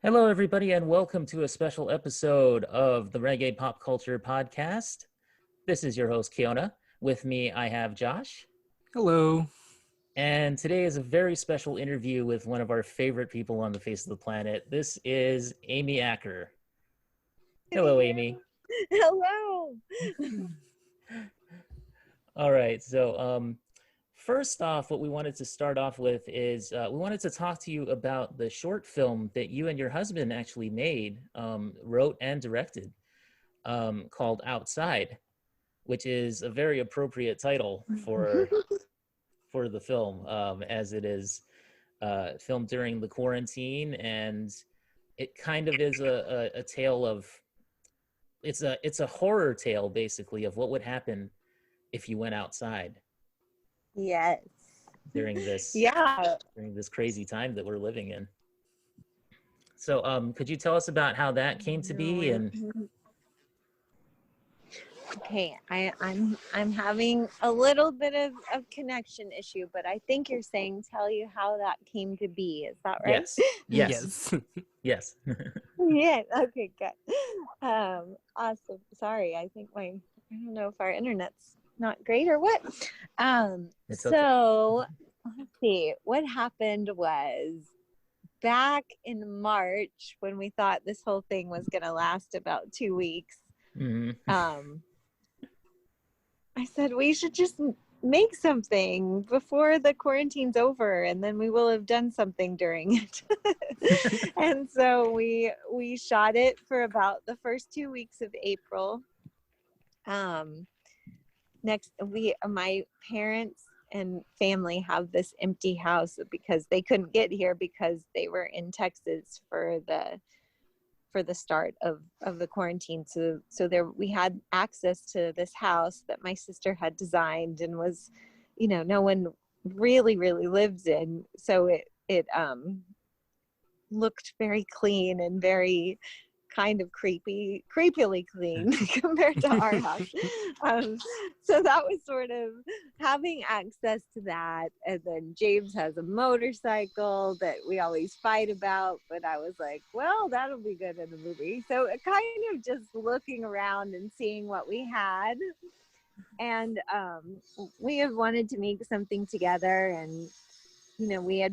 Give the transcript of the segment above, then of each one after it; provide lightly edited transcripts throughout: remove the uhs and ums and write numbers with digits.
Hello, everybody, and welcome to a special episode of the Reggae Pop Culture Podcast. This is your host, Kiona. With me, I have Josh. Hello. And today is a very special interview with one of our favorite people on the face of the planet. This is Amy Acker. Hello, Amy. Hello. All right. So, first off, what we wanted to start off with is we wanted to talk to you about the short film that you and your husband actually made, wrote and directed, called Outside, which is a very appropriate title for the film, as it is filmed during the quarantine, and it kind of is a tale of it's a horror tale basically of what would happen if you went outside Yes. during this Yeah. during this crazy time that we're living in. So, could you tell us about how that came to be? And Okay, I'm having a little bit of connection issue, but I think you're saying tell you how that came to be. Is that right? yes, yes. Yeah. Okay, good. Awesome. Sorry, I don't know if our internet's not great or what. It's So let's see. What happened was back in March when we thought this whole thing was gonna last about 2 weeks. Mhm. I said we should just make something before the quarantine's over, and then we will have done something during it. And so we shot it for about the first 2 weeks of April. My parents and family have this empty house because they couldn't get here because they were in Texas for the start of the quarantine. So there we had access to this house that my sister had designed and was, no one really lives in. So it looked very clean and very kind of creepily clean compared to our house. So that was sort of having access to that. And then James has a motorcycle that we always fight about, but I was like, well, that'll be good in the movie. So kind of just looking around and seeing what we had. And we have wanted to make something together, and we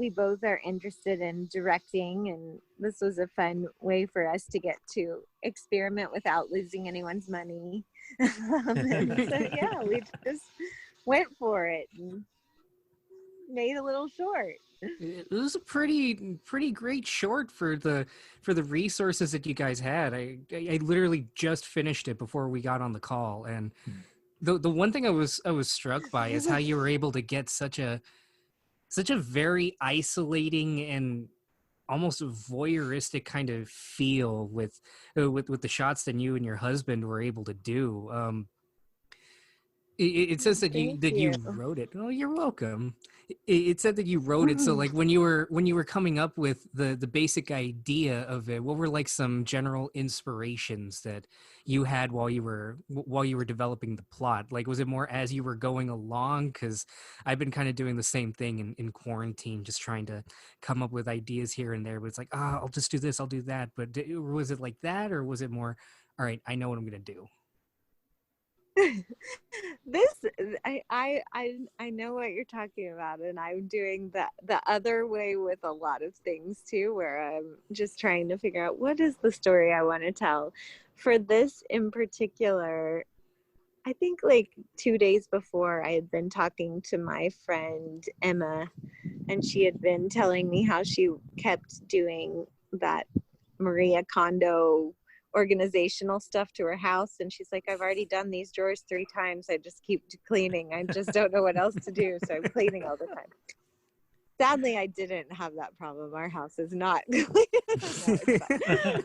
both are interested in directing, and this was a fun way for us to get to experiment without losing anyone's money. And so yeah, we just went for it and made a little short. It was a pretty great short for the resources that you guys had. I literally just finished it before we got on the call, and the one thing I was struck by is how you were able to get such a very isolating and almost voyeuristic kind of feel with the shots that you and your husband were able to do. It says that you wrote it. Oh, you're welcome. It said that you wrote it. So like when you were coming up with the basic idea of it, what were like some general inspirations that you had while you were developing the plot? Like, was it more as you were going along? Because I've been kind of doing the same thing in quarantine, just trying to come up with ideas here and there. But it's like, I'll just do this, I'll do that. But was it like that, or was it more, all right, I know what I'm gonna do? This I know what you're talking about, and I'm doing the other way with a lot of things too, where I'm just trying to figure out what is the story I want to tell. For this in particular, I think like 2 days before, I had been talking to my friend Emma, and she had been telling me how she kept doing that Maria Kondo organizational stuff to her house, and she's like, I've already done these drawers 3 times, I just keep cleaning, I just don't know what else to do, so I'm cleaning all the time. Sadly, I didn't have that problem. Our house is not clean.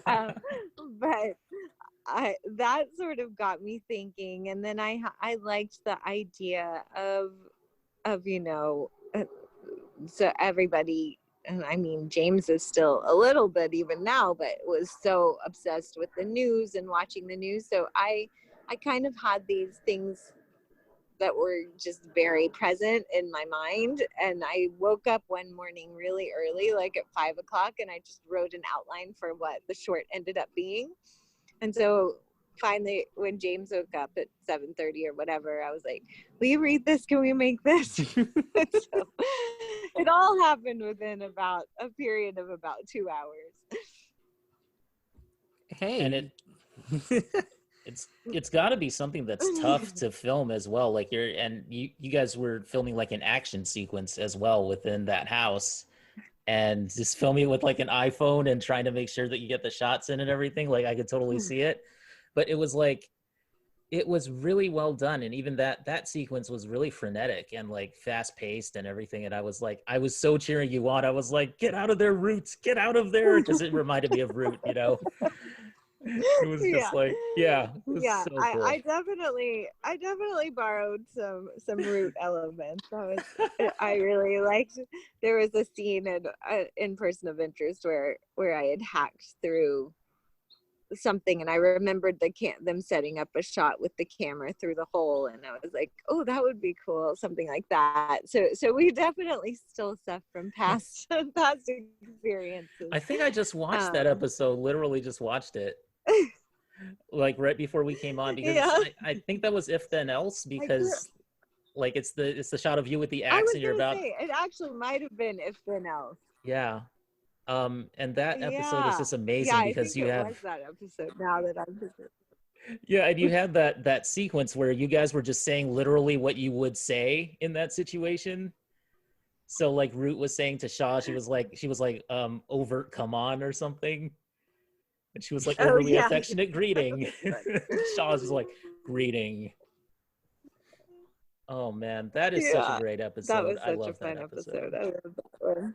No, but that sort of got me thinking, and then I liked the idea of so everybody, and I mean, James is still a little bit even now, but was so obsessed with the news and watching the news. So I kind of had these things that were just very present in my mind. And I woke up one morning really early, like at 5 o'clock, and I just wrote an outline for what the short ended up being. And so finally, when James woke up at 7:30 or whatever, I was like, will you read this? Can we make this? So it all happened within about a period of about 2 hours. Hey. And it's got to be something that's tough to film as well. Like you guys were filming like an action sequence as well within that house, and just filming with like an iPhone and trying to make sure that you get the shots in and everything. Like I could totally see it, but it was really well done. And even that sequence was really frenetic and like fast paced and everything. And I was so cheering you on. I was like, get out of there, Roots, get out of there. Cause it reminded me of Root, you know? It was just so cool. I definitely borrowed some Root elements. I really liked. There was a scene in Person of Interest where I had hacked through something, and I remembered them setting up a shot with the camera through the hole, and I was like, oh, that would be cool, something like that. So we definitely stole stuff from past experiences. I think I just watched that episode. Literally, just watched it. Like right before we came on, because I think that was If Then Else, because like it's the shot of you with the axe and you're about it actually might have been If Then Else. Yeah. And that episode is just amazing because you have that episode now that I'm Yeah, and you had that sequence where you guys were just saying literally what you would say in that situation. So like Root was saying to Shaw, she was like overt come on or something. And she was like, overly affectionate greeting. Shaw's was like, greeting. Oh man, that is such a great episode. That was I such love a fun that episode. I love that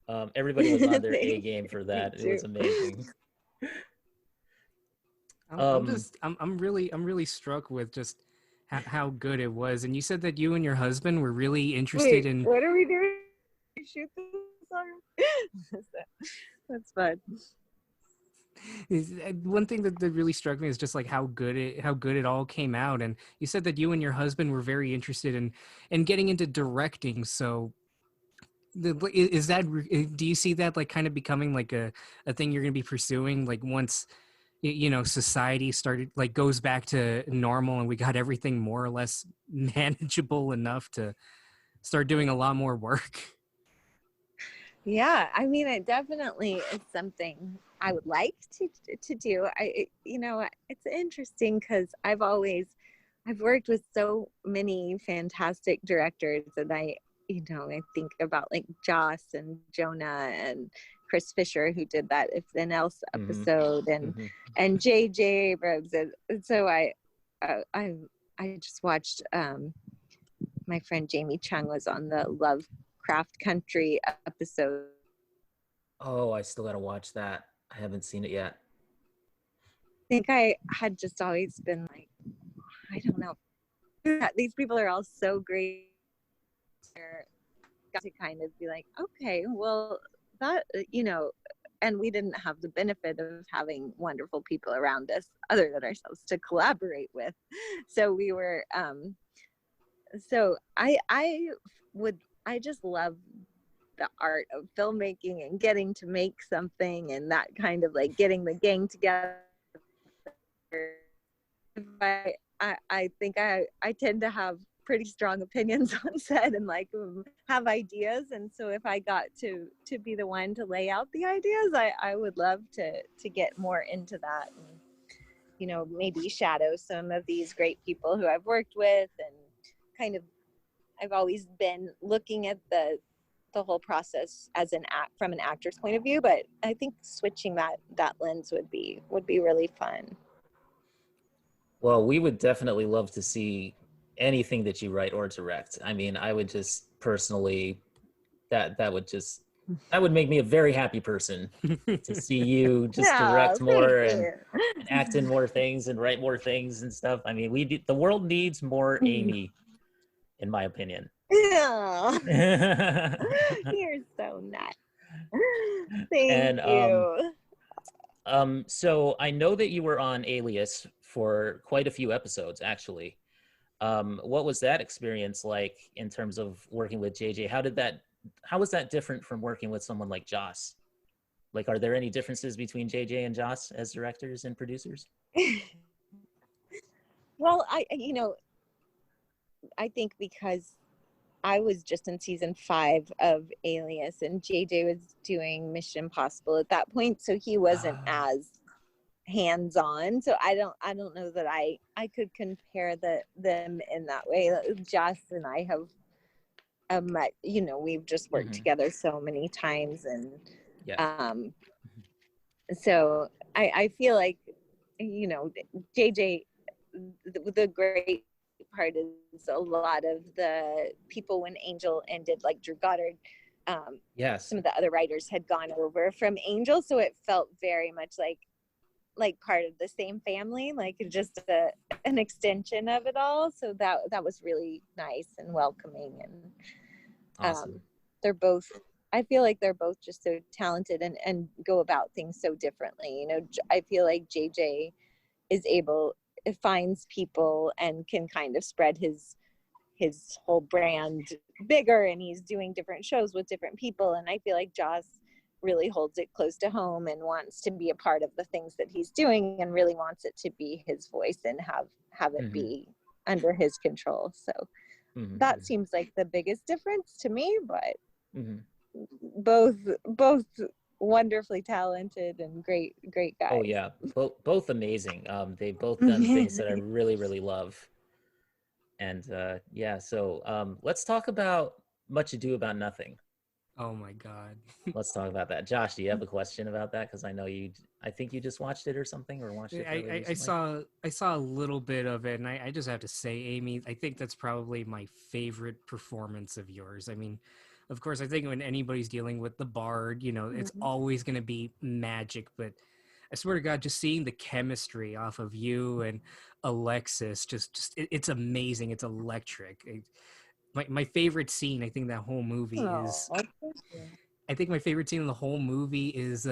one. Everybody was on their A game for that. It was amazing. I'm really struck with just how good it was. And you said that you and your husband were really interested in. What are we doing? Shoot this song? That's fun. One thing that really struck me is just like how good it all came out. And you said that you and your husband were very interested in getting into directing. So is that, do you see that like kind of becoming like a thing you're going to be pursuing, like once society started like goes back to normal and we got everything more or less manageable enough to start doing a lot more work? Yeah, I mean, it definitely is something I would like to do. It's interesting because I've worked with so many fantastic directors, and I think about like Joss and Jonah and Chris Fisher, who did that If Then Else episode, and J.J. Abrams, and so I just watched. My friend Jamie Chung was on the Lovecraft Country episode. Oh, I still gotta watch that. I haven't seen it yet. I think I had just always been like, I don't know. These people are all so great. Got to kind of be like, okay, well, that, and we didn't have the benefit of having wonderful people around us other than ourselves to collaborate with. So we were, I just love the art of filmmaking and getting to make something, and that kind of like getting the gang together. I think I tend to have pretty strong opinions on set and like have ideas, and so if I got to be the one to lay out the ideas, I would love to get more into that, and maybe shadow some of these great people who I've worked with, and kind of I've always been looking at the whole process as from an actor's point of view, but I think switching that lens would be really fun. Well, we would definitely love to see anything that you write or direct. I mean, I would just personally, that would make me a very happy person to see you just direct more and act in more things and write more things and stuff. I mean, the world needs more Amy, in my opinion. Yeah. You're so nice. Thank you. So I know that you were on Alias for quite a few episodes, actually. What was that experience like in terms of working with JJ? How was that different from working with someone like Joss? Like, are there any differences between JJ and Joss as directors and producers? Well, I think because I was just in season 5 of Alias and JJ was doing Mission Impossible at that point, so he wasn't as hands-on. So I don't know that I could compare them in that way. Joss and I have we've just worked together so many times, and Yes. So I feel like, JJ, the great part is a lot of the people when Angel ended, like Drew Goddard, Yes. some of the other writers had gone over from Angel, so it felt very much like part of the same family, like just an extension of it all. So that was really nice and welcoming, and Awesome. they're both, I feel like they're both just so talented and go about things so differently. I feel like JJ is finds people and can kind of spread his whole brand bigger, and he's doing different shows with different people. And I feel like Joss really holds it close to home and wants to be a part of the things that he's doing and really wants it to be his voice and have it be under his control. So that seems like the biggest difference to me, but both wonderfully talented and great guys. Oh yeah, both amazing. They've both done things that I really, really love. And yeah, so let's talk about Much Ado About Nothing. Oh my God. Let's talk about that. Josh, do you have a question about that? Because I think you just watched it or something, or watched it fairly recently. I saw a little bit of it, and I just have to say, Amy, I think that's probably my favorite performance of yours. I mean, of course, I think when anybody's dealing with the Bard, it's always going to be magic, but I swear to God, just seeing the chemistry off of you and Alexis, it's amazing. It's electric. My favorite scene, I think that whole movie is. I think my favorite scene in the whole movie is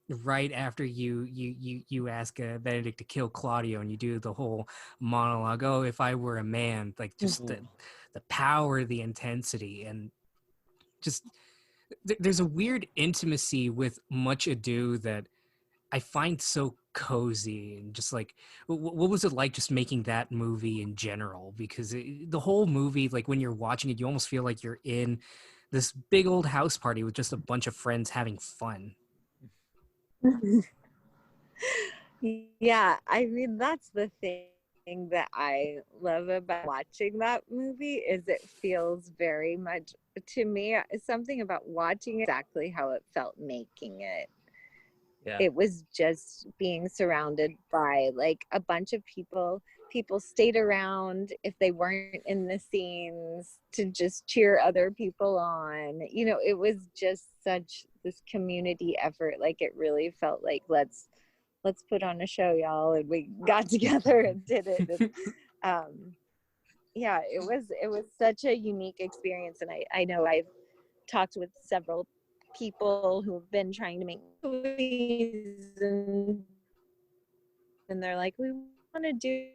right after you ask Benedict to kill Claudio, and you do the whole monologue. Oh, if I were a man, like just the power, the intensity, and just there's a weird intimacy with Much Ado that I find so cozy. And just like, what was it like just making that movie in general? Because the whole movie, like when you're watching it, you almost feel like you're in this big old house party with just a bunch of friends having fun. Yeah, I mean, that's the thing that I love about watching that movie is it feels very much, to me, something about watching exactly how it felt making it. Yeah. It was just being surrounded by like a bunch of people stayed around if they weren't in the scenes to just cheer other people on. It was just such this community effort. Like it really felt like let's put on a show, y'all, and we got together and did it. And, yeah, it was such a unique experience. And I know I've talked with several people who've been trying to make movies, and they're like, we want to do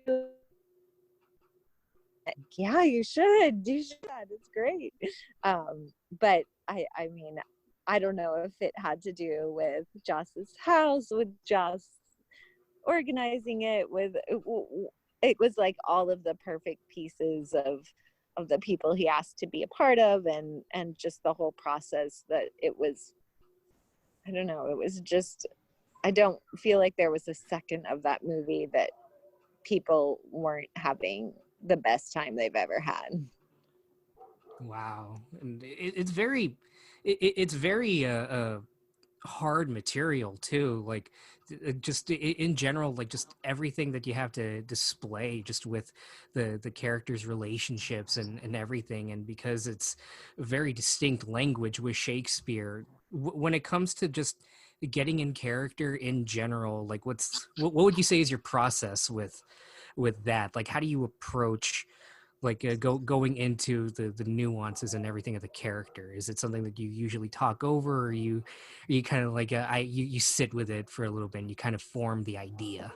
it. Yeah, you should it's great. But I mean, I don't know if it had to do with Joss's house, with Joss organizing it, it was like all of the perfect pieces of the people he asked to be a part of, and just the whole process that it was, I don't know, it was just, I don't feel like there was a second of that movie that people weren't having the best time they've ever had. Wow. And it's very hard material too, like just in general, like just everything that you have to display just with the characters' relationships and everything. And because it's a very distinct language with Shakespeare, when it comes to just getting in character in general, like what would you say is your process with that? Like how do you approach like going into the nuances and everything of the character? Is it something that you usually talk over, or you kind of like you sit with it for a little bit and you kind of form the idea?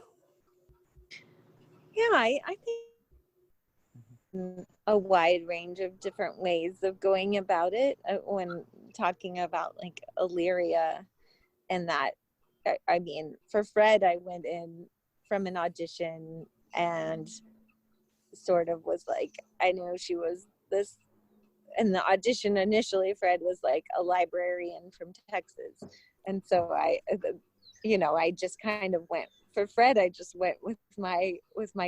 Yeah, I think a wide range of different ways of going about it when talking about like Illyria. And that, I mean, for Fred, I went in from an audition and sort of was like, I knew she was this, and the audition initially, Fred was like a librarian from Texas. And so I just kind of went for Fred. I just went with my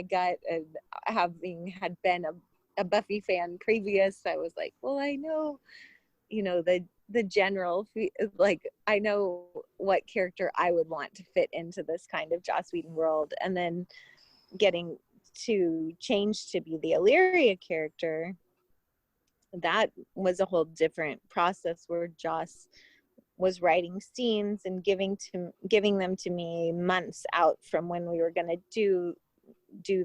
gut, and having had been a Buffy fan previous, I was like, well, I know, the general, like, I know what character I would want to fit into this kind of Joss Whedon world. And then getting to change to be the Illyria character, that was a whole different process, where Joss was writing scenes and giving them to me months out from when we were going to do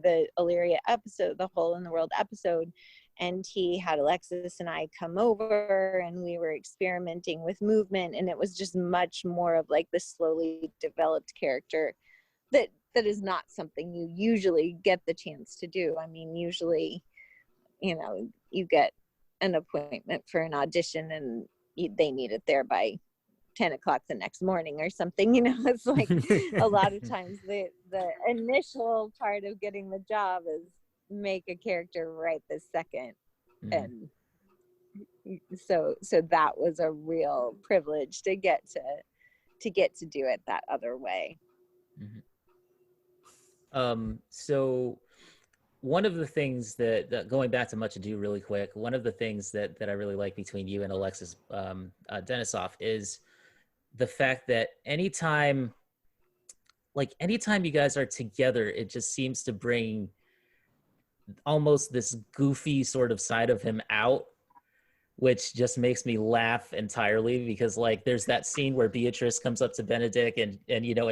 the Illyria episode, the Hole in the World episode. And he had Alexis and I come over, and we were experimenting with movement, and it was just much more of like the slowly developed character that is not something you usually get the chance to do. I mean, usually, you get an appointment for an audition and they need it there by 10 o'clock the next morning or something. It's like a lot of times the initial part of getting the job is make a character right this second. And so that was a real privilege to get to do it that other way. So one of the things that going back to Much Ado really quick, one of the things that I really like between you and Alexis Denisoff is the fact that anytime you guys are together, it just seems to bring almost this goofy sort of side of him out, which just makes me laugh entirely, because like there's that scene where Beatrice comes up to Benedict and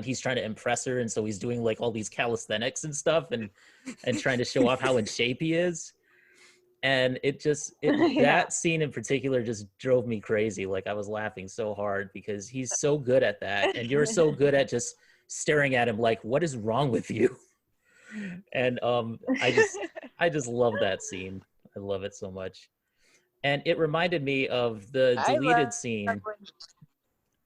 he's trying to impress her, and so he's doing like all these calisthenics and stuff and trying to show off how in shape he is. And that scene in particular just drove me crazy. Like I was laughing so hard because he's so good at that, and you're so good at just staring at him like, what is wrong with you? And I just love that scene. I love it so much. And it reminded me of the deleted scene.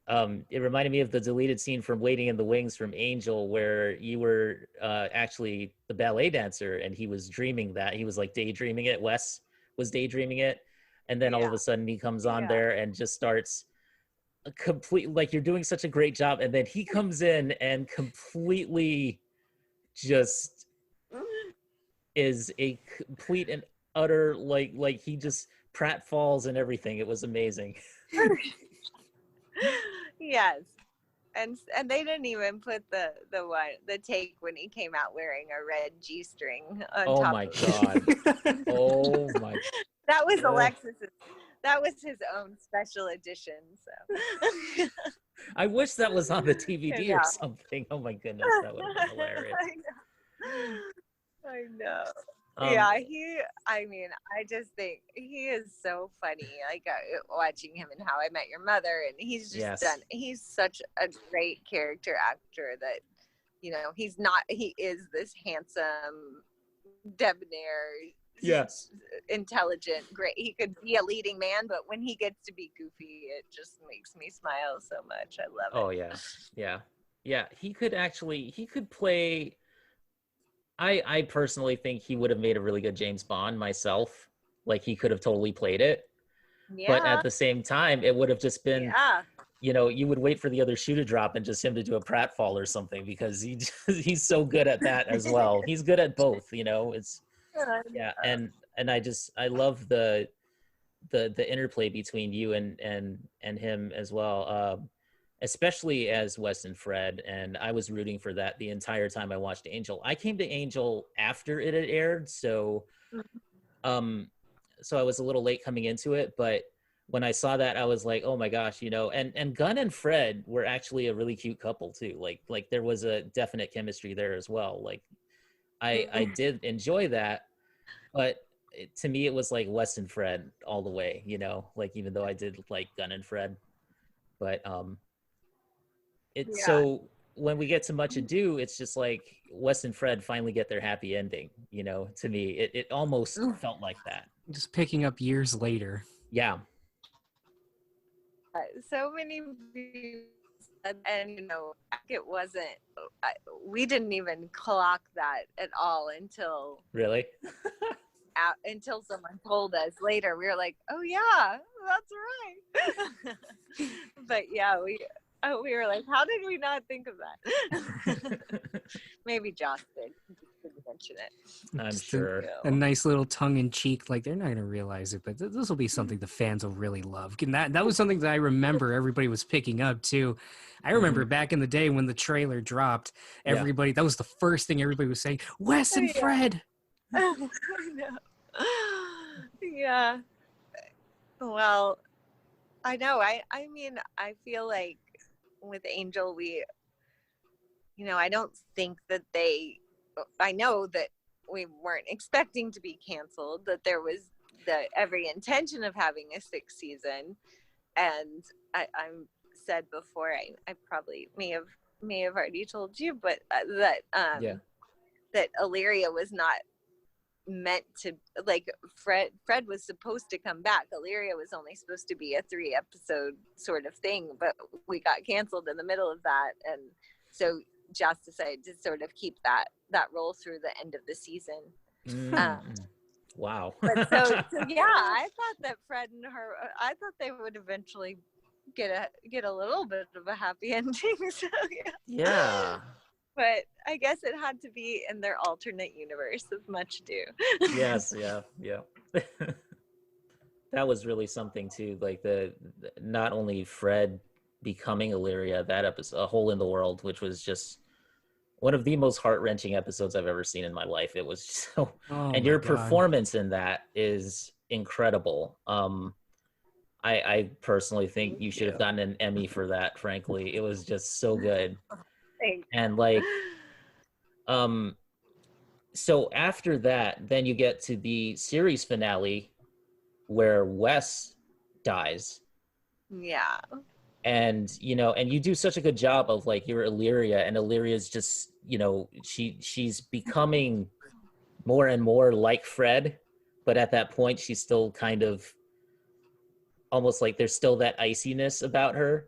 It reminded me of the deleted scene from Waiting in the Wings from Angel, where you were actually the ballet dancer, and he was dreaming that. He was like daydreaming it. Wes was daydreaming it. And then all of a sudden he comes on there and just starts like, you're doing such a great job. And then he comes in and completely just is a complete and utter, like he just pratfalls and everything. It was amazing. Yes. And they didn't even put the take when he came out wearing a red G-string on oh top my of god it. Oh my that was Alexis's. That was his own special edition. So I wish that was on the DVD or something. Oh my goodness, that would have been hilarious. I know. I just think he is so funny. Like watching him in How I Met Your Mother, and he's just he's such a great character actor that, he is this handsome, debonair, intelligent, great. He could be a leading man, but when he gets to be goofy, it just makes me smile so much. I love it. Oh yeah. He could play. I personally think he would have made a really good James Bond myself. Like he could have totally played it. Yeah. But at the same time, it would have just been, you would wait for the other shoe to drop and just him to do a pratfall or something, because he's so good at that as well. He's good at both, it's, and I love the interplay between you and him as well. Especially as Wes and Fred, and I was rooting for that the entire time I watched Angel. I came to Angel after it had aired, so I was a little late coming into it, but when I saw that, I was like, oh my gosh, and Gunn and Fred were actually a really cute couple too. Like there was a definite chemistry there as well. Like I did enjoy that, but to me it was like Wes and Fred all the way, like even though I did like Gunn and Fred, but so when we get to Much Ado, it's just like Wes and Fred finally get their happy ending. To me, it almost felt like that. Just picking up years later. Yeah. So many people said, and it wasn't. We didn't even clock that at all until Really. Until someone told us later. We were like, "Oh yeah, that's right." But yeah, we were like, "How did we not think of that?" Maybe Josh didn't mention it. I'm sure. A nice little tongue-in-cheek, like they're not going to realize it, but this will be something the fans will really love. And that was something that I remember everybody was picking up too. I remember back in the day when the trailer dropped, everybody that was the first thing everybody was saying, Wes and Fred. I know. Yeah. Well, I know. I mean, I feel like with Angel, I don't think that I know that we weren't expecting to be canceled, that there was every intention of having a 6th season. And I'm said before, I probably may have already told you, but that Illyria was not meant to, like, Fred was supposed to come back. Illyria was only supposed to be a 3-episode sort of thing, but we got canceled in the middle of that, and so Joss decided to sort of keep that role through the end of the season. Wow. But so yeah, I thought that Fred and her, I thought they would eventually get a little bit of a happy ending. So Yeah. But I guess it had to be in their alternate universe of Much Ado. Yes, yeah. That was really something too. Like the not only Fred becoming Illyria, that episode, A Hole in the World, which was just one of the most heart-wrenching episodes I've ever seen in my life. It was so, and your performance in that is incredible. I personally think you should have gotten an Emmy for that. Frankly, it was just so good. And like, so after that, then you get to the series finale where Wes dies. Yeah. And and you do such a good job of like, you're Illyria, and Illyria's just, she's becoming more and more like Fred, but at that point she's still kind of almost like there's still that iciness about her.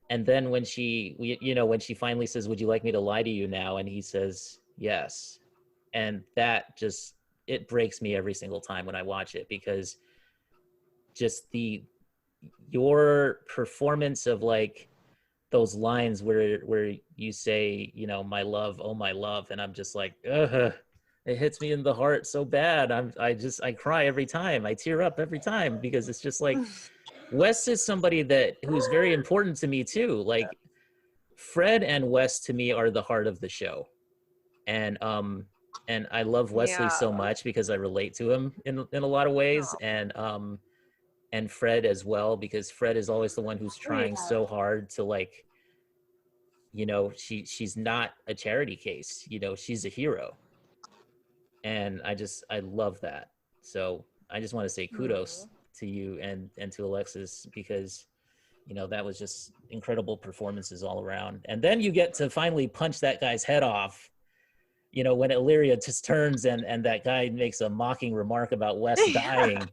And then when when she finally says, "Would you like me to lie to you now?" and he says, "Yes." And that just, it breaks me every single time when I watch it, because just your performance of like those lines where you say, "My love, oh my love," and I'm just like, ugh, it hits me in the heart so bad. I cry every time. I tear up every time, because it's just like, Wes is somebody who's very important to me too. Like, Fred and Wes to me are the heart of the show. And I love Wesley so much because I relate to him in a lot of ways. And Fred as well, because Fred is always the one who's trying so hard to, like, she's not a charity case, she's a hero. And I love that. So I just want to say kudos to you and to Alexis, because that was just incredible performances all around. And then you get to finally punch that guy's head off, when Illyria just turns and that guy makes a mocking remark about Wes dying.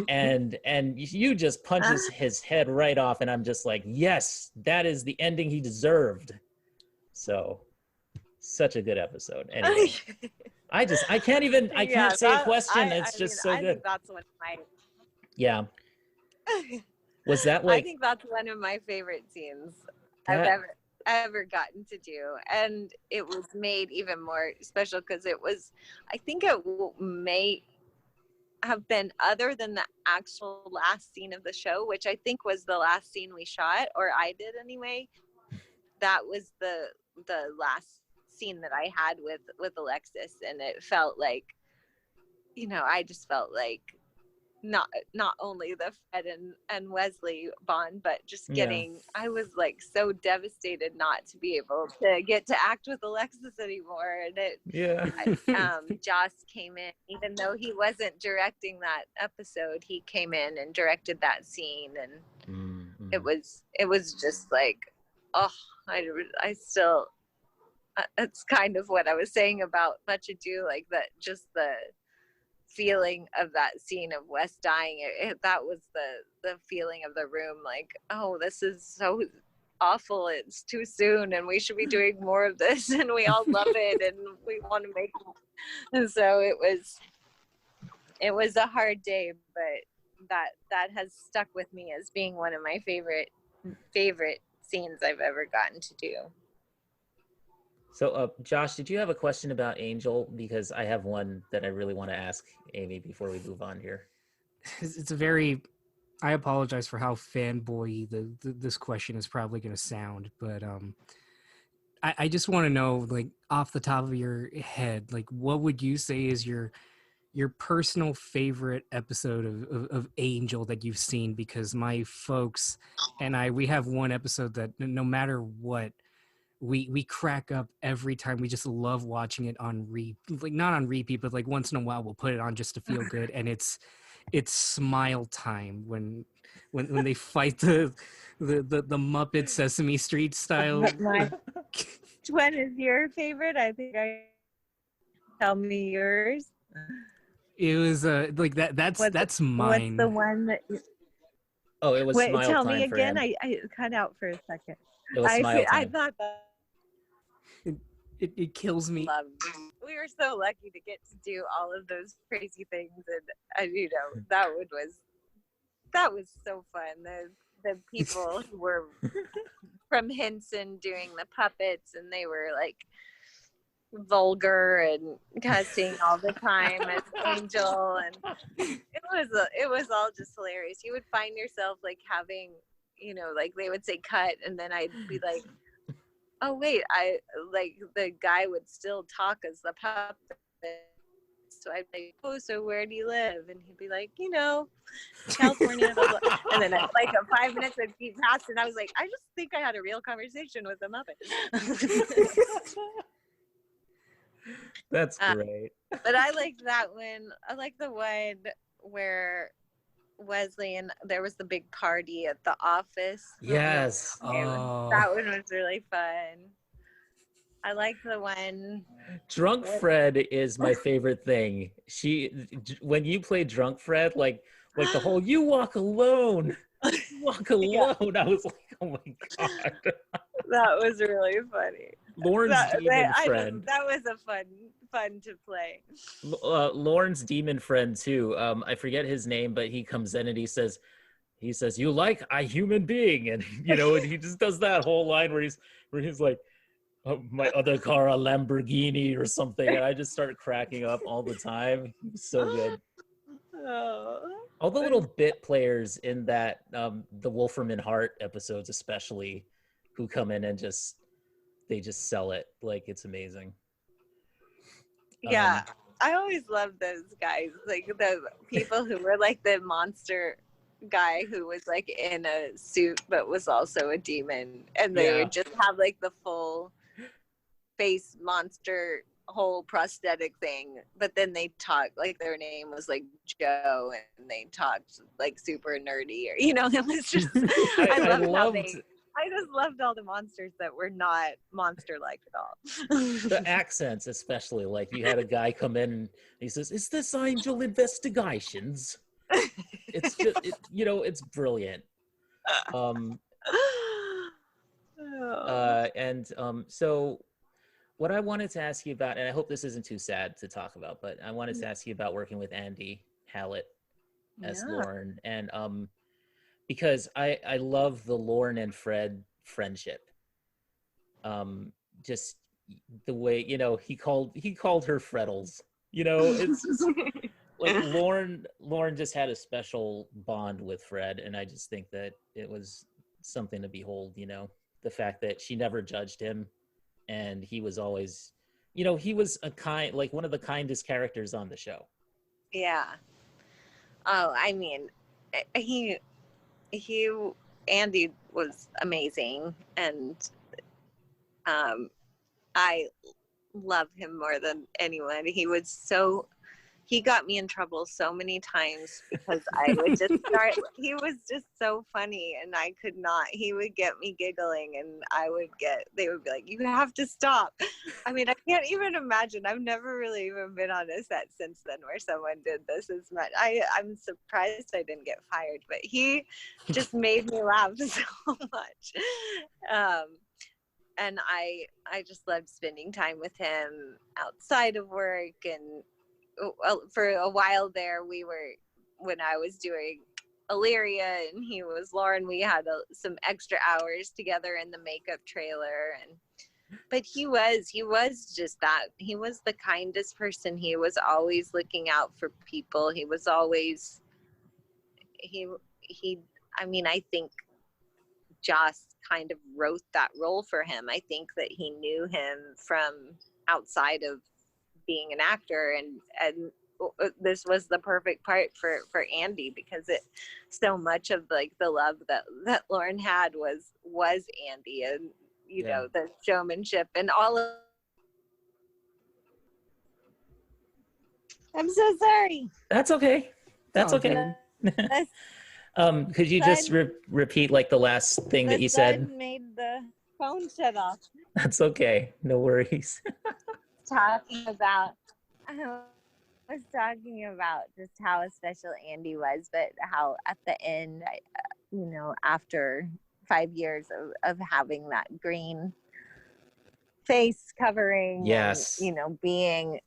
and you just punches his head right off, and I'm just like, yes, that is the ending he deserved. So such a good episode. Anyway, I can't say a question. It's just so good. I think that's one of my was that like, I think that's one of my favorite scenes I've ever gotten to do, and it was made even more special because I think it may have been, other than the actual last scene of the show, which I think was the last scene we shot, or I did anyway, that was the last scene that I had with Alexis, and it felt like, I just felt like not only the Fred and Wesley bond, but just I was like so devastated not to be able to get to act with Alexis anymore. And Joss came in, even though he wasn't directing that episode, he came in and directed that scene, and it was just like, oh, I still, It's kind of what I was saying about Much Ado, like that, just the feeling of that scene of Wes dying. That was the feeling of the room, like, oh, this is so awful, it's too soon, and we should be doing more of this, and we all love it, and we want to make it. And so it was a hard day, but that has stuck with me as being one of my favorite scenes I've ever gotten to do. So, Josh, did you have a question about Angel? Because I have one that I really want to ask Amy before we move on here. It's a very, I apologize for how fanboy this question is probably going to sound, but I just want to know, like, off the top of your head, like, what would you say is your personal favorite episode of Angel that you've seen? Because my folks and we have one episode that no matter what, we crack up every time. We just love watching it on like not on repeat, but like once in a while we'll put it on just to feel good. And it's smile time when they fight the Muppet Sesame Street style. Which one is your favorite? I think tell me yours. It was like that's mine. What's the one that Oh, it was wait, Smile tell Time me for again. him. I cut out for a second. It was Smile Time. I thought that it kills me. We were so lucky to get to do all of those crazy things, and you know, that was so fun. The people who were from Henson doing the puppets, and they were like vulgar and cussing all the time as Angel, and it was all just hilarious. You would find yourself like having, you know, like they would say cut, and then I'd be like, oh wait, I like the guy would still talk as the puppet. So I'd be like, oh, so where do you live? And he'd be like, you know, California. Blah, blah. And then like 5 minutes would be passed, and I was like, I just think I had a real conversation with the Muppet. That's great. But I liked that one. I like the one where Wesley and there was the big party at the office. Yes. That one was really fun. I like the one. Drunk Fred is my favorite thing. When you play Drunk Fred, like the whole "you walk alone, you walk alone." Yeah. I was like, oh my god. That was really funny. Lauren's demon friend. That was a fun to play. Lauren's demon friend too. I forget his name, but he comes in and he says, "You like a human being," and you know, and he just does that whole line where he's like, my other car, a Lamborghini or something, and I just start cracking up all the time. So good. All the little bit players in that the Wolfram and Hart episodes especially, who come in and they just sell it like it's amazing. Yeah, I always love those guys, like the people who were like the monster guy who was like in a suit but was also a demon, and they would just have like the full face monster whole prosthetic thing, but then they talked like their name was like Joe, and they talked like super nerdy, or you know, it was just I just loved all the monsters that were not monster-like at all. The accents, especially, like you had a guy come in and he says, "Is this Angel Investigations?" It's just, it's brilliant. So what I wanted to ask you about, and I hope this isn't too sad to talk about, but I wanted to ask you about working with Andy Hallett as Lauren, and because I love the Lauren and Fred friendship. Just the way, he called her Freddles. It's just, like Lauren just had a special bond with Fred, and I just think that it was something to behold. The fact that she never judged him, and he was always, he was one of the kindest characters on the show. Yeah. Oh, I mean, Andy was amazing, and I love him more than anyone. He he got me in trouble so many times because I would just start, he was just so funny and I could not, he would get me giggling and they would be like, you have to stop. I mean, I can't even imagine. I've never really even been on a set since then where someone did this as much. I'm surprised I didn't get fired, but he just made me laugh so much. And I just loved spending time with him outside of work. And for a while there, when I was doing Illyria and he was Lauren, we had some extra hours together in the makeup trailer. But he was just that. He was the kindest person. He was always looking out for people. He was always, I mean, I think Joss kind of wrote that role for him. I think that he knew him from outside of being an actor, and this was the perfect part for Andy, because so much of like the love that Lauren had was Andy, and you know, the showmanship and all of. I'm so sorry. That's okay. That's okay. Could you just repeat like the last thing that you said? Made the phone shut off. That's okay. No worries. I was talking about just how special Andy was, but how at the end, you know, after 5 years of having that green face covering, yes, and, you know, being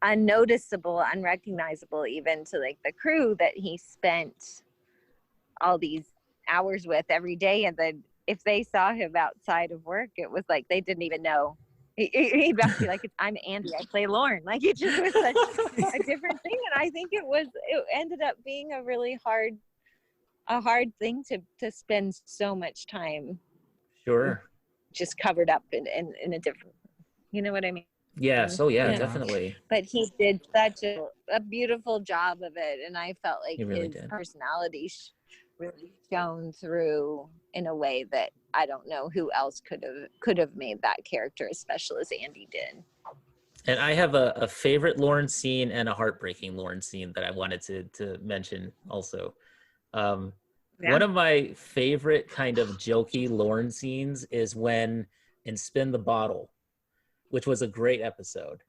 unnoticeable, unrecognizable even to like the crew that he spent all these hours with every day, and then if they saw him outside of work, it was like they didn't even know. He'd be like, I'm Andy, I play Lauren. Like, it just was such a different thing. And I think it ended up being a really hard thing to spend so much time. Sure. Just covered up in a different, you know what I mean? Yes. Oh yeah, definitely. But he did such a beautiful job of it. And I felt like his personality really shone through in a way that I don't know who else could have made that character as special as Andy did. And I have a favorite Lauren scene and a heartbreaking Lauren scene that I wanted to mention also. One of my favorite kind of jokey Lauren scenes is when in Spin the Bottle, which was a great episode,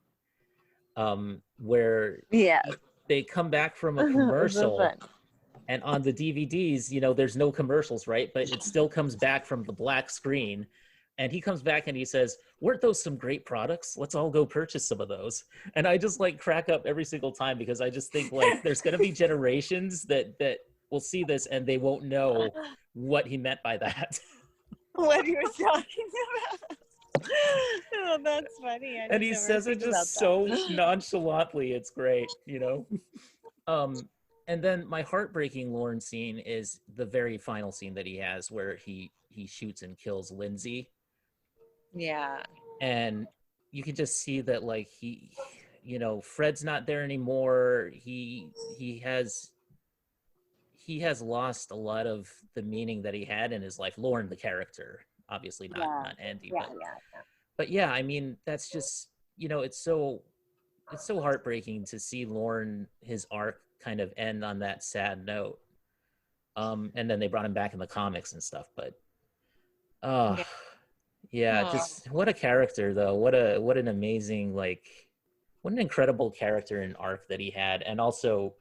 where they come back from a commercial. And on the DVDs, you know, there's no commercials, right? But it still comes back from the black screen. And he comes back and he says, weren't those some great products? Let's all go purchase some of those. And I just like crack up every single time, because I just think like there's going to be generations that will see this and they won't know what he meant by that. What he was talking about. Oh, that's funny. And he says it just so nonchalantly. It's great, you know? And then my heartbreaking Lauren scene is the very final scene that he has where he shoots and kills Lindsay. Yeah. And you can just see that like he, you know, Fred's not there anymore. He has lost a lot of the meaning that he had in his life. Lauren, the character, obviously not Andy. But yeah, I mean, that's just, you know, it's so heartbreaking to see Lauren, his arc kind of end on that sad note. And then they brought him back in the comics and stuff, but just what a character though. What an amazing, like, what an incredible character and arc that he had. And also,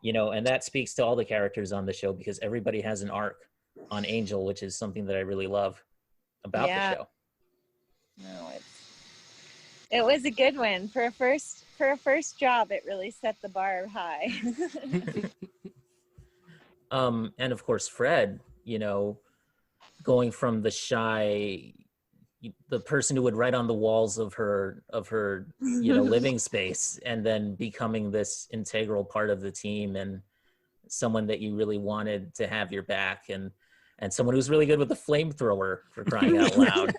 you know, and that speaks to all the characters on the show, because everybody has an arc on Angel, which is something that I really love about the show. No, it was a good one for a first job. It really set the bar high. And of course, Fred, you know, going from the shy, the person who would write on the walls of her, you know, living space, and then becoming this integral part of the team and someone that you really wanted to have your back, and someone who's really good with the flamethrower, for crying out loud.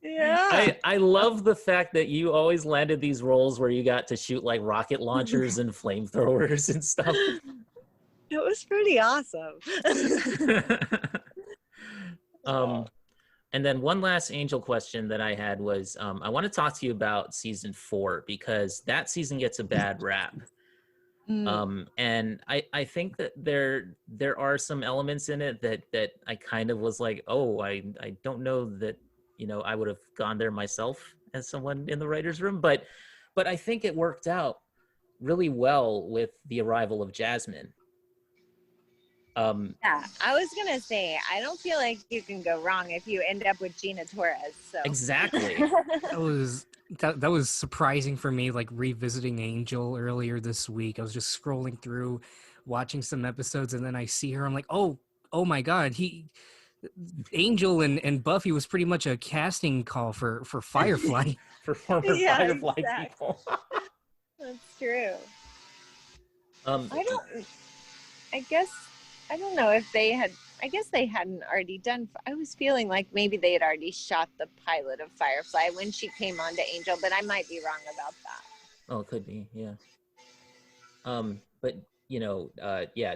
Yeah. I love the fact that you always landed these roles where you got to shoot like rocket launchers and flamethrowers and stuff. It was pretty awesome. And then one last Angel question that I had was, I want to talk to you about season 4 because that season gets a bad rap. And I think that there are some elements in it that I kind of was like, oh, I don't know that, you know, I would have gone there myself as someone in the writer's room, but I think it worked out really well with the arrival of Jasmine. Yeah, I was gonna say, I don't feel like you can go wrong if you end up with Gina Torres. So Exactly. That was surprising for me, like revisiting Angel earlier this week. I was just scrolling through, watching some episodes, and then I see her. I'm like, oh my God, Angel and Buffy was pretty much a casting call for Firefly. For former Firefly people. That's true. I don't know if they had, I guess they hadn't already done, I was feeling like maybe they had already shot the pilot of Firefly when she came on to Angel, but I might be wrong about that. Oh, it could be, yeah. But, you know,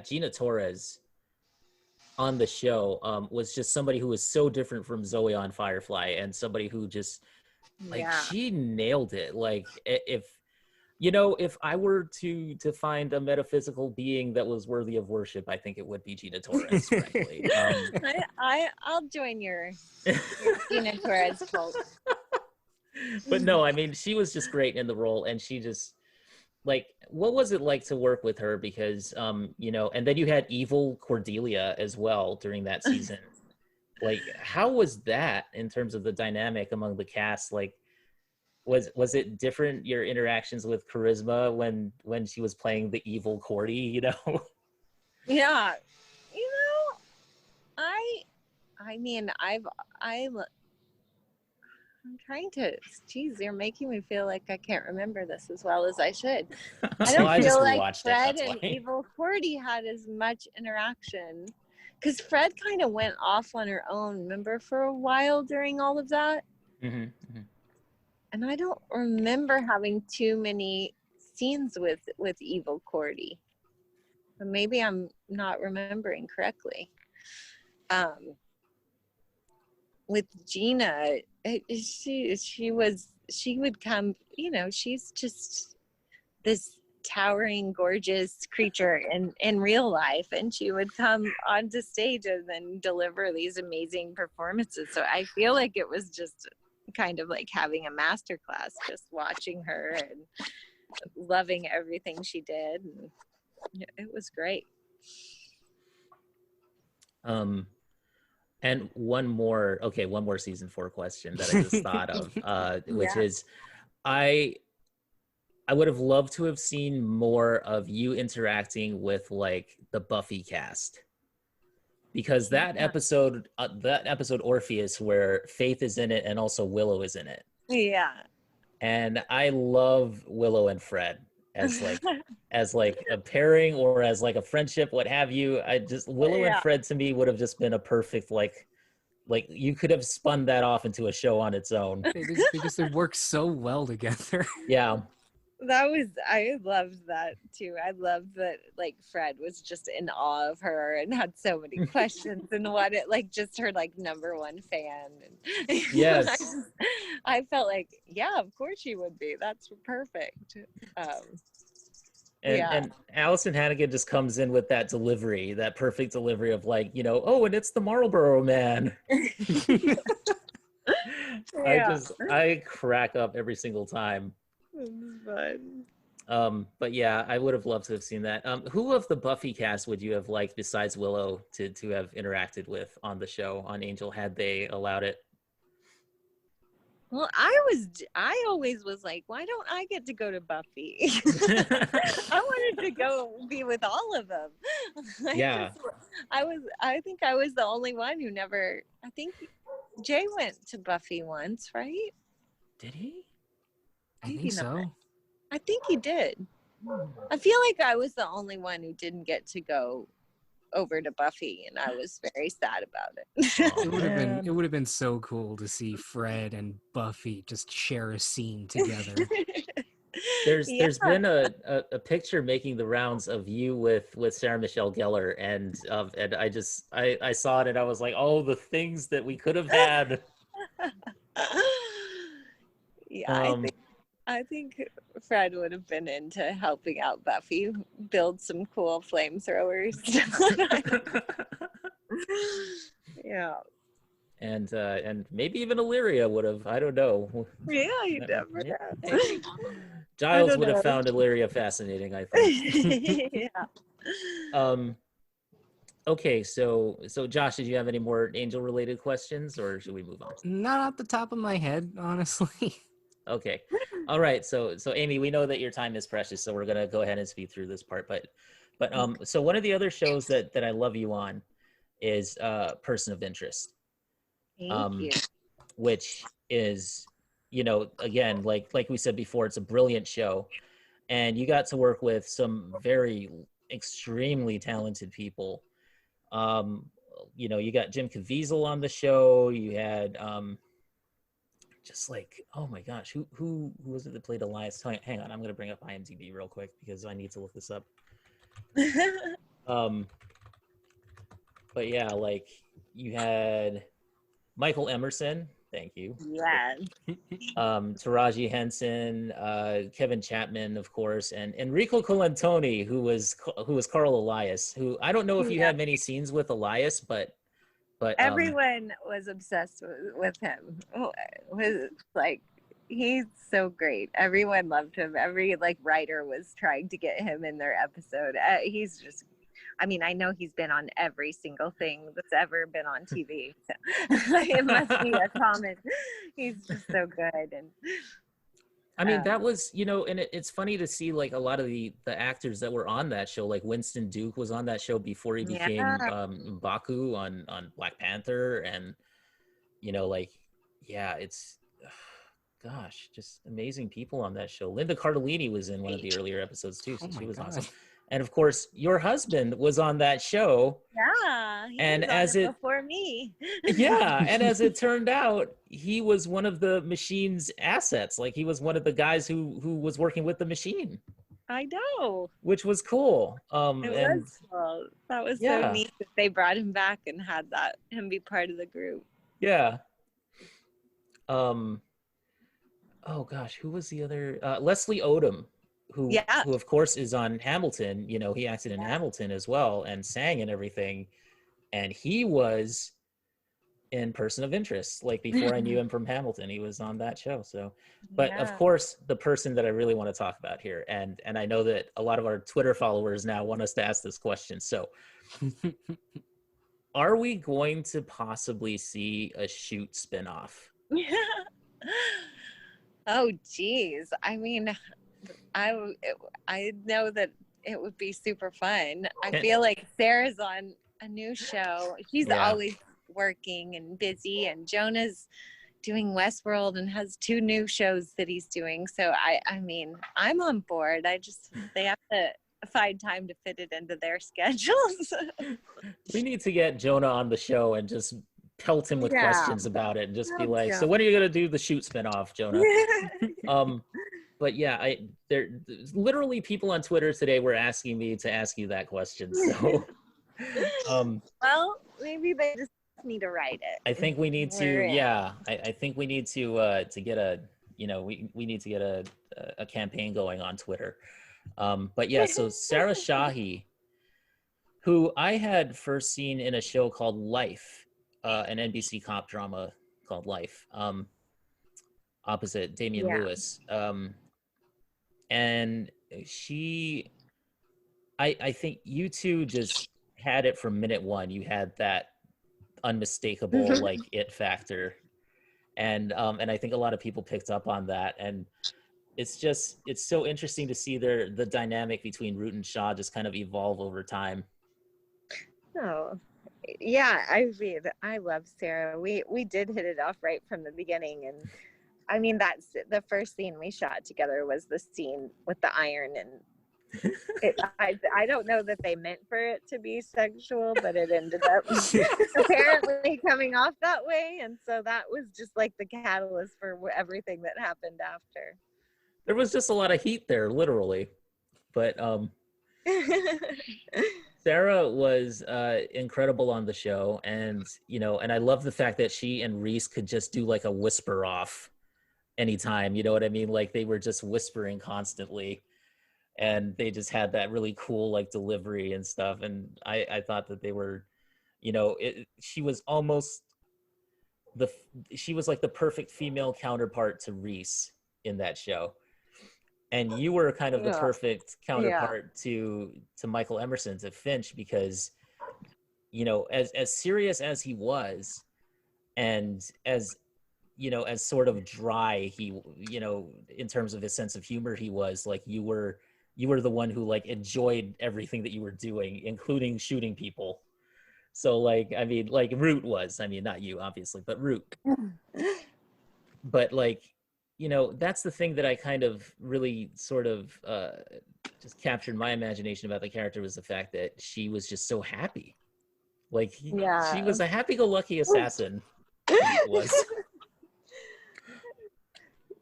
Gina Torres on the show was just somebody who was so different from Zoe on Firefly, and somebody who just, like, she nailed it. Like, if I were to find a metaphysical being that was worthy of worship, I think it would be Gina Torres, frankly. I'll join your Gina Torres cult. But no, I mean, she was just great in the role, and she just, like, what was it like to work with her? Because, you know, and then you had evil Cordelia as well during that season. Like, how was that in terms of the dynamic among the cast? Like, was it different, your interactions with Charisma when she was playing the evil Cordy, you know? Yeah, you know, I mean, I'm trying to, geez, you're making me feel like I can't remember this as well as I should. I don't feel like Fred and evil Cordy had as much interaction, because Fred kind of went off on her own, remember, for a while during all of that. Mm-hmm, mm-hmm. And I don't remember having too many scenes with evil Cordy. But maybe I'm not remembering correctly. With Gina, she would come, you know, she's just this towering, gorgeous creature in real life, and she would come onto stage and then deliver these amazing performances. So I feel like it was just kind of like having a master class, just watching her and loving everything she did, and it was great. And one more season 4 question that I just thought of, which is, I would have loved to have seen more of you interacting with, like, the Buffy cast. Because that episode Orpheus, where Faith is in it and also Willow is in it. Yeah. And I love Willow and Fred as like a pairing, or as like a friendship, what have you. Willow and Fred to me would have just been a perfect, like you could have spun that off into a show on its own. Because they work so well together. Yeah. I loved that too. I loved that, like, Fred was just in awe of her and had so many questions and wanted, like, just her, like, number one fan. And yes. I felt like, yeah, of course she would be. That's perfect. And Allison Hannigan just comes in with that delivery, that perfect delivery of, like, you know, oh, and it's the Marlboro Man. I crack up every single time. Fun. But yeah, I would have loved to have seen that. Who of the Buffy cast would you have liked, besides Willow, to have interacted with on the show, on Angel, had they allowed it? Well, I always was like, why don't I get to go to Buffy? I wanted to go be with all of them. I think I was the only one who never, I think Jay went to Buffy once, right? Did he? I think so. I think he did. I feel like I was the only one who didn't get to go over to Buffy, and I was very sad about it. It would have been so cool to see Fred and Buffy just share a scene together. There's been a picture making the rounds of you with Sarah Michelle Gellar, and I saw it and I was like, oh, the things that we could have had. Yeah, I think Fred would have been into helping out Buffy build some cool flamethrowers. Yeah. And maybe even Illyria would have. I don't know. Yeah, you never know. Giles would have found Illyria fascinating, I think. Yeah. Okay, so Josh, did you have any more angel related questions, or should we move on? Not off the top of my head, honestly. Okay. All right. So Amy, we know that your time is precious, so we're gonna go ahead and speed through this part. But so one of the other shows that I love you on is Person of Interest. Thank you. Which is, again, like we said before, it's a brilliant show, and you got to work with some very extremely talented people. You got Jim Caviezel on the show. You had just like, oh my gosh, who was it that played Elias? Hang on, I'm gonna bring up IMDb real quick because I need to look this up. But yeah, like you had Michael Emerson, thank you. Yeah. Taraji Henson, Kevin Chapman, of course, and Enrico Colantoni, who was Carl Elias. Who I don't know if you had many scenes with Elias, but everyone was obsessed with him. Was like, he's so great. Everyone loved him. Every writer was trying to get him in their episode. He's just, I mean, I know he's been on every single thing that's ever been on TV. So it must be a common. He's just so good. And I mean, that was, and it's funny to see like a lot of the actors that were on that show, like Winston Duke was on that show before he became M'Baku on Black Panther. And, it's, gosh, just amazing people on that show. Linda Cardellini was in one of the earlier episodes too, so she was awesome. And of course, your husband was on that show. Yeah, and as it before me. Yeah, and as it turned out, he was one of the machine's assets. Like he was one of the guys who was working with the machine. I know. Which was cool. Was cool. That was so neat that they brought him back and had him be part of the group. Yeah. Oh gosh, who was the other? Leslie Odom. Who of course is on Hamilton. He acted in Hamilton as well and sang and everything, and he was in Person of Interest. Like before I knew him from Hamilton, he was on that show. So, but of course, the person that I really want to talk about here, and I know that a lot of our Twitter followers now want us to ask this question. So, are we going to possibly see a Shoot spinoff? Oh, geez. I mean, I know that it would be super fun. I feel like Sarah's on a new show. She's always working and busy, and Jonah's doing Westworld and has 2 new shows that he's doing. So I mean, I'm on board. They have to find time to fit it into their schedules. We need to get Jonah on the show and just pelt him with questions about it and just be like, so when are you going to do the Shoot spinoff, Jonah? But yeah, there's literally people on Twitter today were asking me to ask you that question. So, well, maybe they just need to write it. I think we need to. I think we need to get a. We need to get a campaign going on Twitter. But yeah, so Sarah Shahi, who I had first seen in a show called Life, an NBC cop drama called Life, opposite Damian Lewis. And I think you two just had it from minute one. You had that unmistakable like it factor, and I think a lot of people picked up on that. And it's so interesting to see the dynamic between Root and Shaw just kind of evolve over time. Oh, yeah. I mean, I love Sarah. We did hit it off right from the beginning, and I mean, that's the first scene we shot together was the scene with the iron, and I don't know that they meant for it to be sexual, but it ended up apparently coming off that way, and so that was just like the catalyst for everything that happened after. There was just a lot of heat there, literally. But Sarah was incredible on the show, and and I love the fact that she and Reese could just do like a whisper off anytime. You know what I mean? Like they were just whispering constantly, and they just had that really cool like delivery and stuff. And I thought that they were, she was almost she was like the perfect female counterpart to Reese in that show. And you were kind of the perfect counterpart to Michael Emerson, to Finch, because, as serious as he was, and as sort of dry he, in terms of his sense of humor, he was like, you were the one who like enjoyed everything that you were doing, including shooting people. So like, I mean, like Root was, I mean, not you obviously, but Root. But like, that's the thing that I kind of really sort of just captured my imagination about the character, was the fact that she was just so happy. Like she was a happy-go-lucky assassin. Was.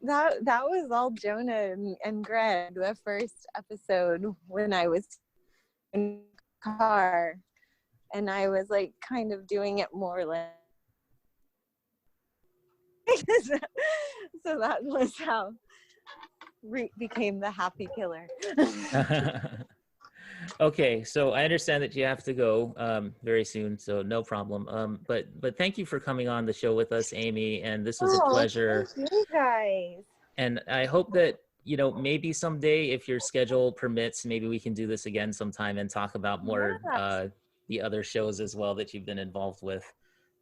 That was all Jonah and Greg the first episode when I was in the car, and I was like kind of doing it more like so that was how Root became the happy killer. Okay, so I understand that you have to go very soon, so no problem. But thank you for coming on the show with us, Amy, and this was a pleasure. Thank you guys. And I hope that maybe someday, if your schedule permits, maybe we can do this again sometime and talk about more the other shows as well that you've been involved with.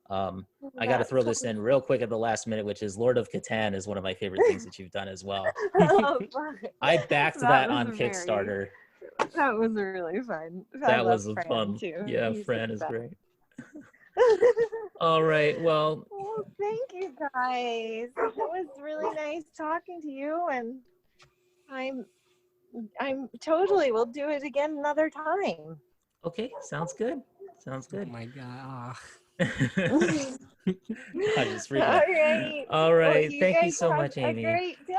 I got to throw this in real quick at the last minute, which is Lord of Catan is one of my favorite things that you've done as well. I backed that on Kickstarter. That was really fun. That was fun. Too. Yeah, Fran is great. All right, well, thank you guys. It was really nice talking to you, and I'm totally, we'll do it again another time. Okay, sounds good. Sounds good. Oh my God. All right. Thank you so much, Amy. Great day.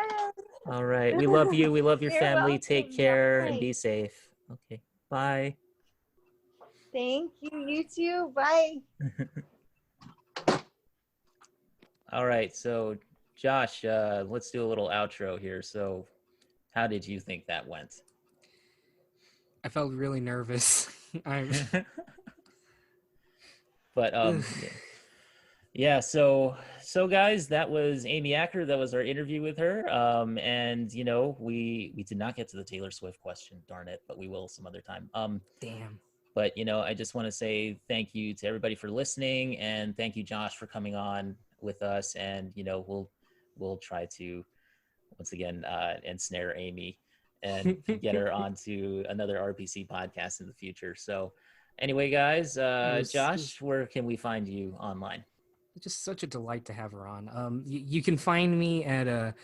All right. We love you. We love your family. Welcome. Take care and be safe. Okay. Bye. Thank you. You too. Bye. All right. So, Josh, let's do a little outro here. So, how did you think that went? I felt really nervous. But yeah, so guys, that was Amy Acker. That was our interview with her. And we did not get to the Taylor Swift question, darn it, but we will some other time. Damn. But I just want to say thank you to everybody for listening, and thank you, Josh, for coming on with us. And we'll try to once again ensnare Amy and get her onto another RPC podcast in the future. So anyway, guys, Josh, where can we find you online? It's just such a delight to have her on. You can find me at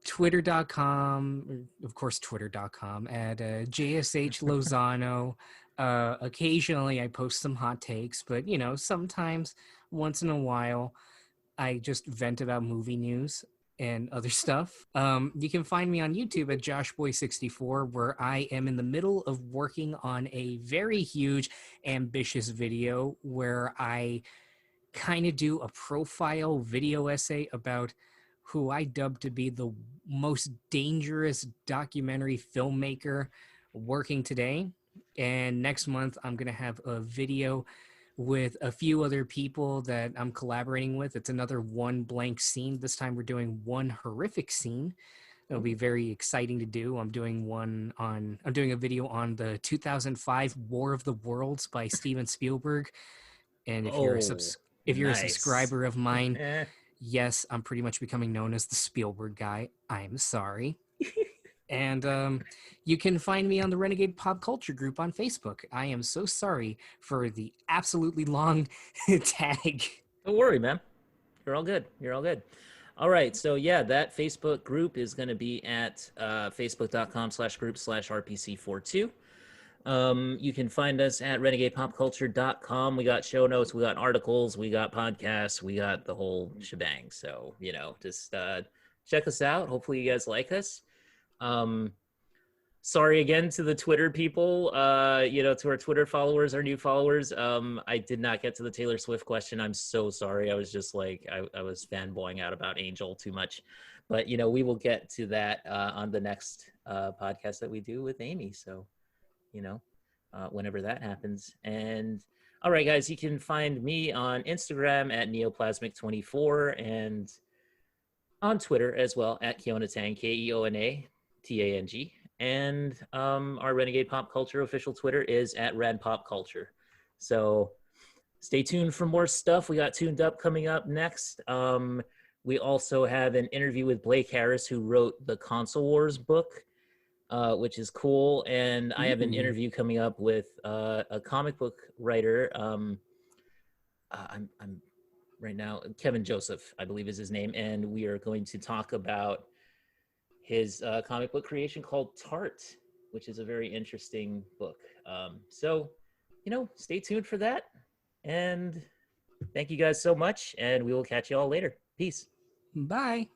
twitter.com, of course, twitter.com, at JSH Lozano. Occasionally I post some hot takes, but, sometimes, once in a while, I just vent about movie news and other stuff. You can find me on YouTube at JoshBoy64, where I am in the middle of working on a very huge, ambitious video where I kind of do a profile video essay about who I dub to be the most dangerous documentary filmmaker working today. And next month, I'm going to have a video with a few other people that I'm collaborating with. It's another one blank scene. This time we're doing one horrific scene. It'll be very exciting to do. I'm doing a video on the 2005 War of the Worlds by Steven Spielberg. And if you're a subscriber of mine, yes, I'm pretty much becoming known as the Spielberg guy. I'm sorry. And you can find me on the Renegade Pop Culture group on Facebook. I am so sorry for the absolutely long tag. Don't worry, man. You're all good. You're all good. All right. So, yeah, that Facebook group is going to be at facebook.com/group/RPC42. You can find us at renegadepopculture.com. We got show notes, we got articles, we got podcasts, we got the whole shebang. So, just check us out. Hopefully you guys like us. Sorry again to the Twitter people, to our Twitter followers, our new followers. I did not get to the Taylor Swift question. I'm so sorry. I was just like, I was fanboying out about Angel too much. But, we will get to that on the next podcast that we do with Amy. So, whenever that happens. And all right, guys, you can find me on Instagram at Neoplasmic24 and on Twitter as well at Keonatang, KeonaTang. And our Renegade Pop Culture official Twitter is at RadPopCulture. So stay tuned for more stuff. We got Tuned Up coming up next. We also have an interview with Blake Harris, who wrote the Console Wars book, which is cool. And I have an interview coming up with a comic book writer. I'm right now, Kevin Joseph, I believe is his name. And we are going to talk about his comic book creation called Tart, which is a very interesting book. So, stay tuned for that. And thank you guys so much. And we will catch you all later. Peace. Bye.